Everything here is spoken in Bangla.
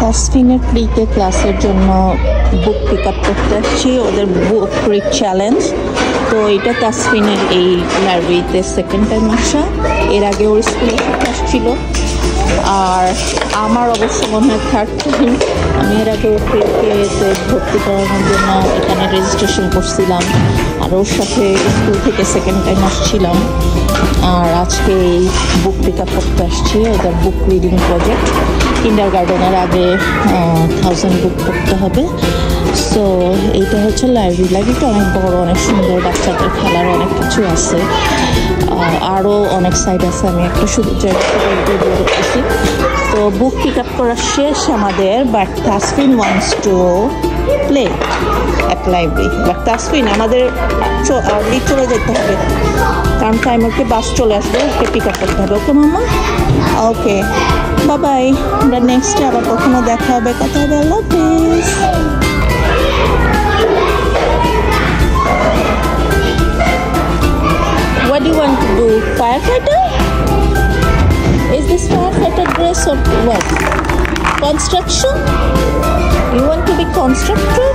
তাসফিনের প্রিতে ক্লাসের জন্য বুক পিক আপ করতে আসছি, ওদের বুক রিড চ্যালেঞ্জ। তো এটা তাসফিনের এই লাইব্রেরিতে সেকেন্ড টাইম আসা, এর আগে ওর স্কুলে আসছিল। আর আমার অবশ্য মনে হয় থার্ড টাইম। আমি এর আগে ওর প্রিতে ভর্তি করানোর জন্য এখানে রেজিস্ট্রেশন করছিলাম, আর ওর সাথে স্কুল থেকে সেকেন্ড টাইম আসছিলাম। আর আজকে এই বুক পিক আপ করতে আসছি, ওদের বুক রিডিং প্রজেক্ট। কিন্ডারগার্টেনের আগে 1000 বুক পড়তে হবে। সো এইটা হচ্ছে লাইব্রেরিটা অনেক বড়, অনেক সুন্দর, বাচ্চাদের খেলার অনেক কিছু আছে, আরও অনেক সাইড আছে। আমি একটা শুধু জায়গা করতেছি। তো বুক পিক আপ করা শেষ আমাদের, but Tasfin wants to play at library. But Tasfin আমাদের চলে যেতে হবে, কারণ টাইমারকে বাস চলে আসবে, ওকে পিক আপ করতে হবে। ওকে মামা, ওকে বাই। আমরা নেক্সটে আবার কখনো দেখা হবে, কথা হবে। আল্লাহ হাফেজ। What do you want to do? Firefighter? Is this firefighter dress or what? Construction? You want to be constructor?